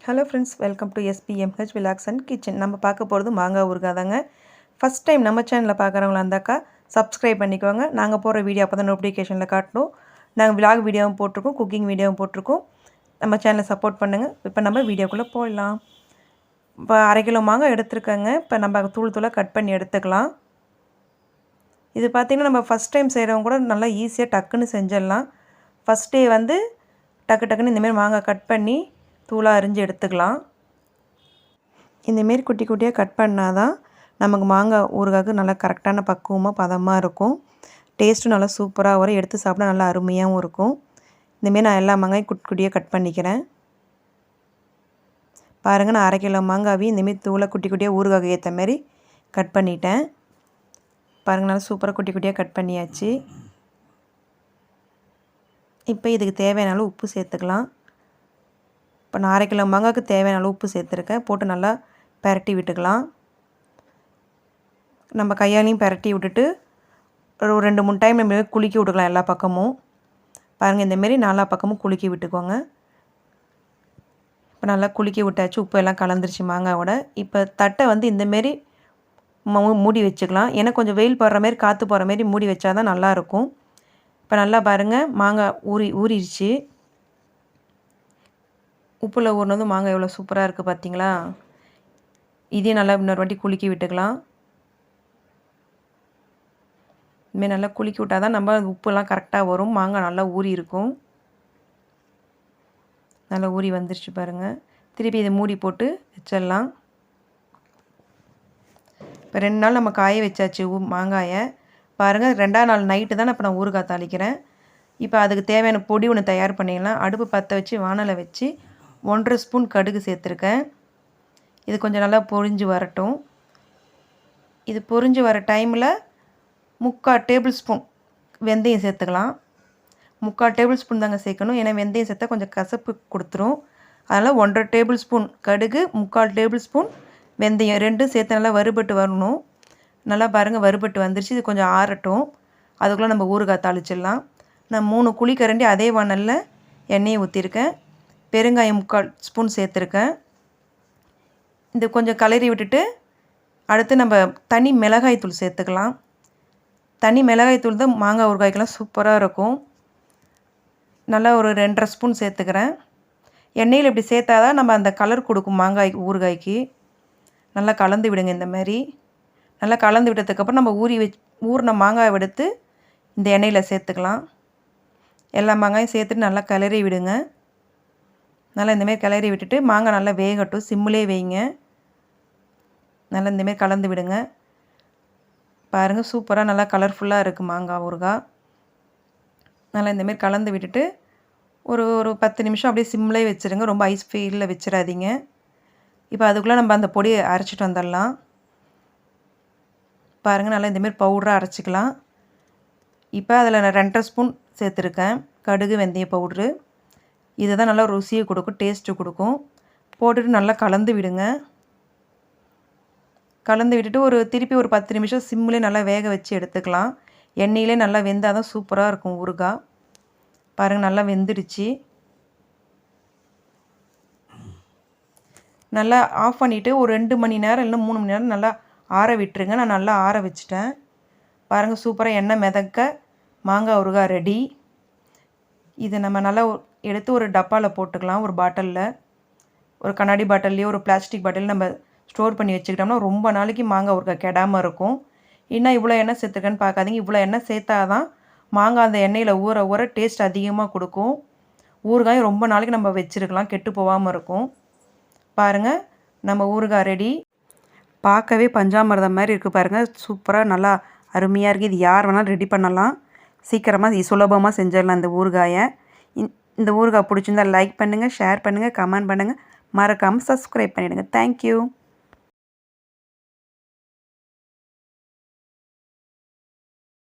Hello friends, welcome to SPMH vlogs and kitchen. நம்ம பார்க்க போகிறது மாங்காய் ஊறுகாய் தாங்க. ஃபஸ்ட் டைம் நம்ம சேனலில் பார்க்குறவங்களா இருந்தாக்கா சப்ஸ்கிரைப் பண்ணிக்கோங்க. நாங்கள் போடுற வீடியோ அப்போ தான் நோட்டிஃபிகேஷனில் காட்டணும். நாங்கள் விலாக் வீடியோவும் போட்டிருக்கோம், குக்கிங் வீடியோவும் போட்டிருக்கோம். நம்ம சேனலை சப்போர்ட் பண்ணுங்கள். இப்போ நம்ம வீடியோக்குள்ளே போடலாம். இப்போ 1/2 கிலோ மாங்காய் எடுத்துருக்கேங்க. இப்போ நம்ம தூள் தூளாக கட் பண்ணி எடுத்துக்கலாம். இது பார்த்திங்கன்னா நம்ம ஃபஸ்ட் டைம் செய்கிறவங்க கூட நல்லா ஈஸியாக டக்குன்னு செஞ்சிடலாம். ஃபஸ்ட் டே வந்து டக்குன்னு இந்தமாரி மாங்காய் கட் பண்ணி தூளாக அரிஞ்சு எடுத்துக்கலாம். இந்தமாரி குட்டி குட்டியாக கட் பண்ணால் தான் நமக்கு மாங்காய் ஊறுகாய்க்கு நல்லா கரெக்டான பக்குவமாக பதமாக இருக்கும். டேஸ்ட்டும் நல்லா சூப்பராக வரும். எடுத்து சாப்பிட நல்லா அருமையாகவும் இருக்கும். இந்தமாரி நான் எல்லா மாங்காயும் குட்டி குட்டியாக கட் பண்ணிக்கிறேன். பாருங்கள், நான் 1/2 கிலோ மாங்காவையும் இந்தமாரி தூளை குட்டி குட்டியாக ஊறுகாய்க்கு ஏற்ற மாதிரி கட் பண்ணிட்டேன். பாருங்கள், நல்லா சூப்பராக குட்டி குட்டியாக கட் பண்ணியாச்சு. இப்போ இதுக்கு தேவையான அளவு உப்பு சேர்த்துக்கலாம். இப்போ நான் 1/2 கிலோ மாங்காய்க்கு தேவையான அளவு உப்பு சேர்த்துருக்கேன். போட்டு நல்லா பரட்டி விட்டுக்கலாம். நம்ம கையாலையும் பரட்டி விட்டுட்டு ஒரு 2-3 டைம் நம்ம குலுக்கி விட்டுக்கலாம் எல்லா பக்கமும். பாருங்கள், இந்தமாரி நாலா பக்கமும் குலுக்கி விட்டுக்கோங்க. இப்போ நல்லா குலுக்கி விட்டாச்சு. உப்பு எல்லாம் கலந்துருச்சு மாங்காயோட. இப்போ தட்டை வந்து இந்தமாரி மூடி வச்சுக்கலாம். ஏன்னா கொஞ்சம் வெயில் போடுற மாரி காற்று போகிற மாரி மூடி வச்சா தான் நல்லாயிருக்கும். இப்போ நல்லா பாருங்கள், மாங்காய் ஊறிடுச்சு. உப்பில் ஊறினது மாங்காய் எவ்வளோ சூப்பராக இருக்குது பார்த்தீங்களா? இதையும் நல்லா இன்னொரு வாட்டி குலுக்கி விட்டுக்கலாம். இதுமாரி நல்லா குலுக்கி விட்டால் தான் நம்ம உப்புலாம் கரெக்டாக வரும். மாங்காய் நல்லா ஊறி இருக்கும். நல்லா ஊறி வந்துருச்சு பாருங்கள். திருப்பி இதை மூடி போட்டு வச்சிடலாம். இப்போ 2 நாள் நம்ம காய வச்சாச்சு மாங்காயை. பாருங்கள், 2ஆம் நாள் நைட்டு தான் இப்போ நான் ஊறுகாய் தாளிக்கிறேன். இப்போ அதுக்கு தேவையான பொடி ஒன்று தயார் பண்ணிடலாம். அடுப்பு பற்ற வச்சு வானலை வச்சு 1½ ஸ்பூன் கடுகு சேர்த்துருக்கேன். இது கொஞ்சம் நல்லா பொரிஞ்சு வரட்டும். இது பொரிஞ்சு வர டைமில் 3/4 டேபிள் ஸ்பூன் வெந்தயம் சேர்த்துக்கலாம். 3/4 டேபிள் ஸ்பூன் தாங்க சேர்க்கணும். ஏன்னா வெந்தயம் சேர்த்தா கொஞ்சம் கசப்பு கொடுத்துரும். அதனால் 1½ டேபிள் ஸ்பூன் கடுகு, 3/4 டேபிள் ஸ்பூன் வெந்தயம், 2 சேர்த்து நல்லா வறுபட்டு வரணும். நல்லா பாருங்கள், வறுபட்டு வந்துருச்சு. இது கொஞ்சம் ஆறட்டும். அதுக்குள்ளே நம்ம ஊறுகாய் தாளிச்சிடலாம். நான் 3 குழிக்கரண்டி அதே வானலில் எண்ணெயை ஊற்றிருக்கேன். பெருங்காயம் 3/4 ஸ்பூன் சேர்த்துருக்கேன். இது கொஞ்சம் கிளறி விட்டுட்டு அடுத்து நம்ம தனி மிளகாய் தூள் சேர்த்துக்கலாம். தனி மிளகாய் தூள் தான் மாங்காய் ஊறுகாய்க்கெல்லாம் சூப்பராக இருக்கும். நல்லா ஒரு 2½ ஸ்பூன் சேர்த்துக்கிறேன். எண்ணெயில் இப்படி சேர்த்தா தான் நம்ம அந்த கலர் கொடுக்கும் மாங்காய் ஊறுகாய்க்கு. நல்லா கலந்து விடுங்க. இந்த மாதிரி நல்லா கலந்து விட்டதுக்கப்புறம் நம்ம ஊறின மாங்காயை எடுத்து இந்த எண்ணெயில் சேர்த்துக்கலாம். எல்லா மாங்காயும் சேர்த்துட்டு நல்லா கிளறி விடுங்க. நல்லா இந்தமாரி கிளறி விட்டுட்டு மாங்காய் நல்லா வேகட்டும். சிம்மிலே வைங்க. நல்லா இந்தமாரி கலந்து விடுங்க. பாருங்கள், சூப்பராக நல்லா கலர்ஃபுல்லாக இருக்குது மாங்காய் ஊறுகாய். நல்லா இந்தமாரி கலந்து விட்டுட்டு ஒரு 10 நிமிஷம் அப்படியே சிம்மிலே வச்சுருங்க. ரொம்ப ஐஸ் ஃபீலில் வச்சிடாதீங்க. இப்போ அதுக்குள்ளே நம்ம அந்த பொடியை அரைச்சிட்டு வந்துடலாம். பாருங்கள், நல்லா இந்தமாரி பவுடராக அரைச்சிக்கலாம். இப்போ அதில் நான் 2½ ஸ்பூன் சேர்த்துருக்கேன் கடுகு வெந்தய பவுட்ரு. இதை தான் நல்லா ருசியை கொடுக்கும், டேஸ்ட்டு கொடுக்கும். போட்டுட்டு நல்லா கலந்து விடுங்க. கலந்து விட்டுட்டு திருப்பி ஒரு 10 நிமிஷம் சிம்மிலே நல்லா வேக வச்சு எடுத்துக்கலாம். எண்ணெயிலே நல்லா வெந்தால் தான் சூப்பராக இருக்கும் ஊறுகாய். பாருங்கள், நல்லா வெந்துடுச்சு. நல்லா ஆஃப் பண்ணிவிட்டு ஒரு 2 மணி நேரம் இல்லை 3 மணி நேரம் நல்லா ஆற விட்டுருங்க. நான் நல்லா ஆற வச்சுட்டேன். பாருங்கள், சூப்பராக எண்ணெய் மிதக்க மாங்காய் ஊறுகாய் ரெடி. இதை நம்ம நல்லா எடுத்து ஒரு டப்பாவில் போட்டுக்கலாம். ஒரு பாட்டிலில், ஒரு கண்ணாடி பாட்டில்லையோ ஒரு பிளாஸ்டிக் பாட்டில் நம்ம ஸ்டோர் பண்ணி வச்சுக்கிட்டோம்னா ரொம்ப நாளைக்கு மாங்காய் ஊறுகாய் கெடாமல் இருக்கும். இன்னும் இவ்வளோ எண்ணெய் சேர்த்துருக்கேன்னு பார்க்காதீங்க. இவ்வளோ எண்ணெய் சேர்த்தா தான் மாங்காய் அந்த எண்ணெயில் ஊற டேஸ்ட் அதிகமாக கொடுக்கும். ஊறுகாயும் ரொம்ப நாளைக்கு நம்ம வச்சுருக்கலாம், கெட்டு போகாமல் இருக்கும். பாருங்கள், நம்ம ஊறுகாய் ரெடி. பார்க்கவே பஞ்சாமிர்தம் மாதிரி இருக்குது பாருங்கள். சூப்பராக நல்லா அருமையாக இருக்குது. இது யார் வேணாலும் ரெடி பண்ணலாம். சீக்கிரமாக சுலபமாக செஞ்சிடலாம் இந்த ஊறுகாயை. இந்த ஊறுகாய் பிடிச்சிருந்தால் லைக் பண்ணுங்கள், ஷேர் பண்ணுங்கள், கமெண்ட் பண்ணுங்கள். மறக்காமல் சப்ஸ்கிரைப் பண்ணிவிடுங்க. தேங்க்யூ.